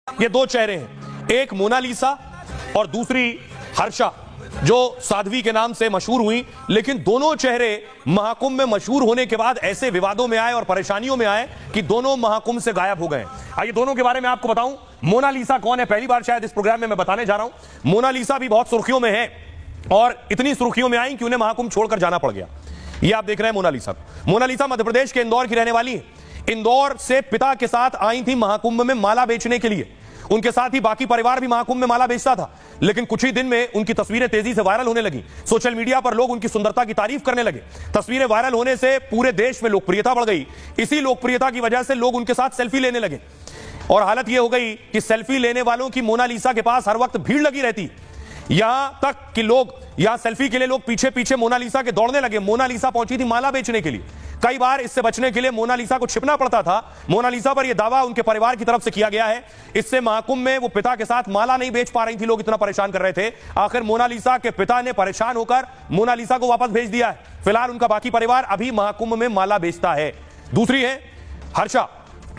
ये दो चेहरे हैं, एक मोनालिसा और दूसरी हर्षा, जो साध्वी के नाम से मशहूर हुई। लेकिन दोनों चेहरे महाकुंभ में मशहूर होने के बाद ऐसे विवादों में आए और परेशानियों में आए कि दोनों महाकुंभ से गायब हो गए। आइए दोनों के बारे में आपको बताऊं। मोनालिसा कौन है, पहली बार शायद इस प्रोग्राम में मैं बताने जा रहा हूं। मोनालिसा भी बहुत सुर्खियों में है और इतनी सुर्खियों में आई कि उन्हें महाकुंभ छोड़कर जाना पड़ गया। ये आप देख रहे हैं मोनालिसा। मोनालिसा मध्य प्रदेश के इंदौर की रहने वाली है। इंदौर से पिता के साथ आई थी महाकुंभ में माला बेचने के लिए। उनके साथ ही बाकी परिवार भी महाकुंभ में माला बेचता था। लेकिन कुछ ही दिन में उनकी तस्वीरें तेजी से वायरल होने लगी। सोशल मीडिया पर लोग उनकी सुंदरता की तारीफ करने लगे। तस्वीरें वायरल होने से पूरे देश में लोकप्रियता बढ़ गई। इसी लोकप्रियता की वजह से लोग उनके साथ सेल्फी लेने लगे और हालत यह हो गई कि सेल्फी लेने वालों की मोनालिसा के पास हर वक्त भीड़ लगी रहती। यहां तक कि लोग यहां सेल्फी के लिए लोग पीछे पीछे मोनालिसा के दौड़ने लगे। मोनालिसा पहुंची थी माला बेचने के लिए। कई बार इससे बचने के लिए मोनालिसा को छिपना पड़ता था। मोनालिसा पर यह दावा उनके परिवार की तरफ से किया गया है। इससे महाकुंभ में वो पिता के साथ माला नहीं बेच पा रही थी, लोग इतना परेशान कर रहे थे। आखिर मोनालिसा के पिता ने परेशान होकर मोनालिसा को वापस भेज दिया है। फिलहाल उनका बाकी परिवार अभी महाकुंभ में माला बेचता है। दूसरी है हर्षा।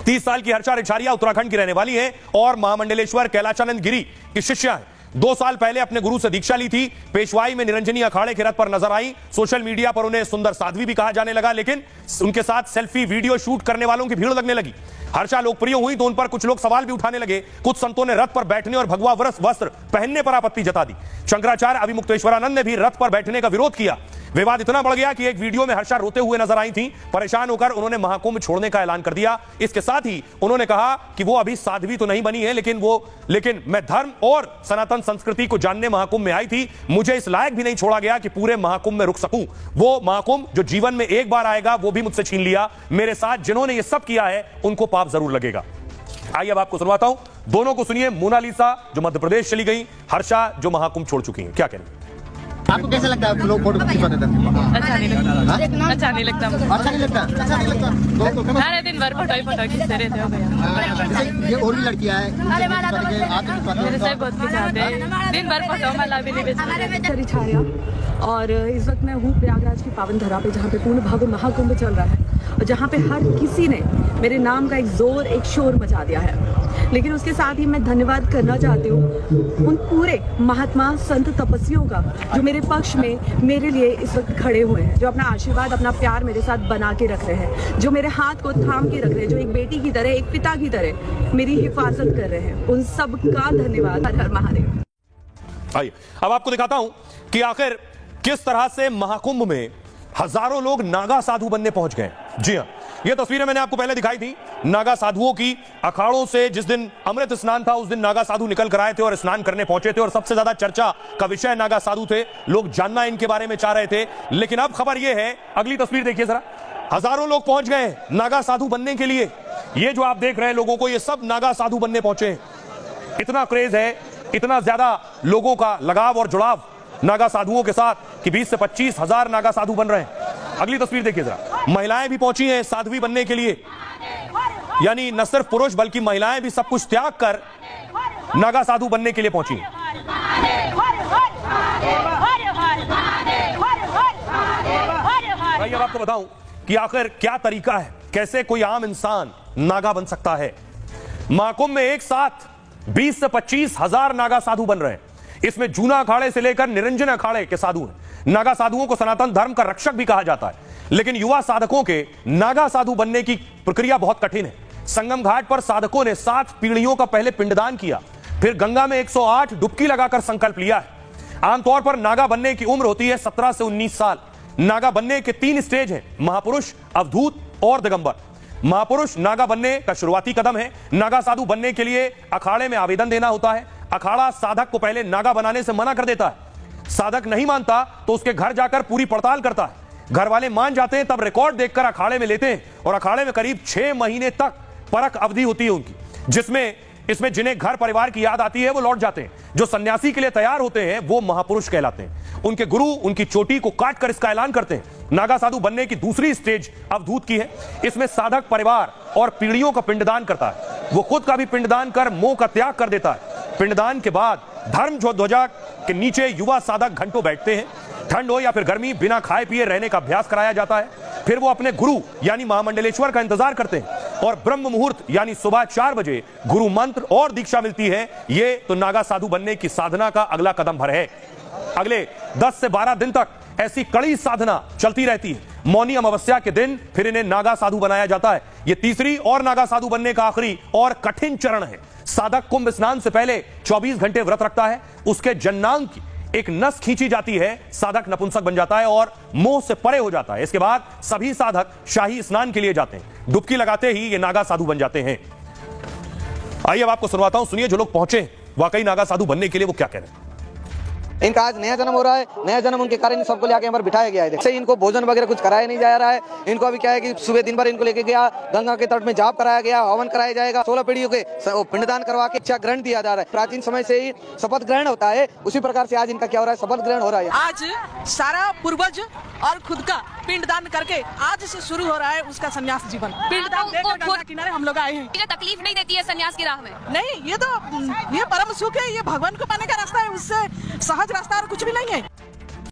30 साल की हर्षा रिछारिया उत्तराखंड की रहने वाली है और महामंडलेश्वर कैलाचानंद गिरी की शिष्या है। 2 साल पहले अपने गुरु से दीक्षा ली थी। पेशवाई में निरंजनी अखाड़े के रथ पर नजर आई। सोशल मीडिया पर उन्हें सुंदर साध्वी भी कहा जाने लगा। लेकिन उनके साथ सेल्फी वीडियो शूट करने वालों की भीड़ लगने लगी। हर्षा लोकप्रिय हुई तो उन पर कुछ लोग सवाल भी उठाने लगे। कुछ संतों ने रथ पर बैठने और भगवा वस्त्र पहनने पर आपत्ति जता दी। शंकराचार्य अभिमुक्तेश्वरानंद ने भी रथ पर बैठने का विरोध किया। विवाद इतना बढ़ गया कि एक वीडियो में हर्षा रोते हुए नजर आई थी। परेशान होकर उन्होंने महाकुंभ छोड़ने का ऐलान कर दिया। इसके साथ ही उन्होंने कहा कि वो अभी साध्वी तो नहीं बनी है, लेकिन मैं धर्म और सनातन संस्कृति को जानने महाकुंभ में आई थी। मुझे इस लायक भी नहीं छोड़ा गया कि पूरे महाकुंभ में रुक सकूं। वो महाकुंभ जो जीवन में एक बार आएगा वो भी मुझसे छीन लिया। मेरे साथ जिन्होंने ये सब किया है उनको पाप जरूर लगेगा। आइए अब आपको सुनवाता हूं, दोनों को सुनिए। मोनालिसा जो मध्य प्रदेश चली गई, हर्षा जो महाकुंभ छोड़ चुकी है, क्या कहना। आपको कैसा लगता है लोग फोटो खिंचवाते थे? अच्छा नहीं लगता। अच्छा नहीं लगता। अच्छा नहीं लगता। अच्छा नहीं लगता। सारे दिन भर फोटो ही फोटो खींचते रहते हो गया। ये और भी लड़कियां हैं मेरे से बहुत खिंचाते हैं। दिन भर फोटो माला भी नहीं बेचते। रिछारिया और इस वक्त मैं हूँ प्रयागराज की पावन धरा पे, जहाँ पे पूर्ण भव्य महाकुंभ चल रहा है और जहाँ पे हर किसी ने मेरे नाम का एक शोर मचा दिया है। लेकिन उसके साथ ही मैं धन्यवाद करना चाहती हूँ उन पूरे महात्मा संत तपस्वियों का जो मेरे पक्ष में मेरे लिए इस वक्त खड़े हुए हैं, जो अपना आशीर्वाद अपना प्यार मेरे साथ बना के रख रहे हैं, जो मेरे हाथ को थाम के रख रहे हैं, जो एक बेटी की तरह एक पिता की तरह मेरी हिफाजत कर रहे हैं। उन सब का धन्यवाद। हर हर महादेव। आइए अब आपको दिखाता हूं कि आखिर किस तरह से महाकुंभ में हजारों लोग नागा साधु बनने पहुंच गए। जी हां, यह तस्वीरें मैंने आपको पहले दिखाई थी नागा साधुओं की। अखाड़ों से जिस दिन अमृत स्नान था उस दिन नागा साधु निकल कर आए थे और स्नान करने पहुंचे थे और सबसे ज्यादा चर्चा का विषय नागा साधु थे। लोग जानना इनके बारे में चाह रहे थे। लेकिन अब खबर यह है, अगली तस्वीर देखिए जरा, हजारों लोग पहुंच गए नागा साधु बनने के लिए। ये जो आप देख रहे हैं लोगों को, ये सब नागा साधु बनने पहुंचे हैं। इतना क्रेज है, इतना ज्यादा लोगों का लगाव और जुड़ाव नागा साधुओं के साथ कि 20 से 25 हजार नागा साधु बन रहे हैं। अगली तस्वीर देखिए जरा, महिलाएं भी पहुंची हैं साध्वी बनने के लिए। यानी न सिर्फ पुरुष बल्कि महिलाएं भी सब कुछ त्याग कर नागा साधु बनने के लिए पहुंची हैं। भाई अब आपको बताऊं कि आखिर क्या तरीका है, कैसे कोई आम इंसान नागा बन सकता है। महाकुंभ में एक साथ 20 से 25 हजार नागा साधु बन रहे हैं। इसमें जूना अखाड़े से लेकर निरंजन अखाड़े के साधु हैं। नागा साधुओं को सनातन धर्म का रक्षक भी कहा जाता है। लेकिन युवा साधकों के नागा साधु बनने की प्रक्रिया बहुत कठिन है। संगम घाट पर साधकों ने 7 पीढ़ियों का पहले पिंडदान किया, फिर गंगा में 108 डुबकी लगाकर संकल्प लिया है। आमतौर पर नागा बनने की उम्र होती है 17 से 19 साल। नागा बनने के 3 स्टेज हैं, महापुरुष, अवधूत और दिगंबर। महापुरुष नागा बनने का शुरुआती कदम है। नागा साधु बनने के लिए अखाड़े में आवेदन देना होता है। अखाड़ा साधक को पहले नागा बनाने से मना कर देता है। साधक नहीं मानता तो उसके घर जाकर पूरी पड़ताल करता है। घर वाले मान जाते हैं तब रिकॉर्ड देखकर अखाड़े में लेते हैं और अखाड़े में करीब 6 महीने तक परख अवधि होती है उनकी, जिसमें जिन्हें घर परिवार की याद आती है वो लौट जाते हैं। जो सन्यासी के लिए तैयार होते हैं वो महापुरुष कहलाते हैं। उनके गुरु उनकी चोटी को काट कर इसका ऐलान करते हैं। नागा साधु बनने की दूसरी स्टेज अवधूत की है। इसमें साधक परिवार और पीढ़ियों का पिंडदान करता है। वो खुद का भी पिंडदान कर मोह का त्याग कर देता है। पिंडदान के बाद धर्म ध्वजा के नीचे युवा साधक घंटों बैठते हैं। ठंड हो या फिर गर्मी, बिना खाए पिए रहने का अभ्यास कराया जाता है। फिर वो अपने गुरु यानी महामंडलेश्वर का इंतजार करते हैं। और ब्रह्म मुहूर्त यानी सुबह 4 बजे गुरु मंत्र और दीक्षा मिलती है। ये तो नागा साधु बनने की साधना का अगला कदम भर है। अगले 10 से 12 दिन तक ऐसी कड़ी साधना चलती रहती है। मौनी अमावस्या के दिन फिर इन्हें नागा साधु बनाया जाता है। यह तीसरी और नागा साधु बनने का आखिरी और कठिन चरण है। साधक कुंभ स्नान से पहले 24 घंटे व्रत रखता है। उसके जन्नांग की एक नस खींची जाती है, साधक नपुंसक बन जाता है और मोह से परे हो जाता है। इसके बाद सभी साधक शाही स्नान के लिए जाते हैं। डुबकी लगाते ही ये नागा साधु बन जाते हैं। आइए अब आपको सुनवाता हूं, सुनिए जो लोग पहुंचे वाकई नागा साधु बनने के लिए वो क्या कह रहे हैं। इनका आज नया जन्म हो रहा है। नया जन्म उनके कारण सबको लेके यहाँ पर बिठाया गया है। जैसे इनको भोजन वगैरह कुछ कराया नहीं जा रहा है। इनको अभी क्या है कि सुबह दिन भर इनको लेके गया, गंगा के तट में जाप कराया गया, हवन कराया जाएगा, 16 पीढ़ियों के पिंडदान करवा के इच्छा ग्रहण दिया जा रहा है। प्राचीन समय से ही शपथ ग्रहण होता है, उसी प्रकार से आज इनका क्या हो रहा है, शपथ ग्रहण हो रहा है। आज सारा पूर्वज और खुद का पिंडदान करके आज से शुरू हो रहा है उसका संन्यास जीवन। पिंडदान देकर गंगा किनारे हम लोग आए हैं। मुझे तकलीफ नहीं देती है संन्यास की राह में। नहीं, ये परम सुख है, ये भगवान को पाने का रास्ता है, उससे सहज रास्ता और कुछ भी नहीं है।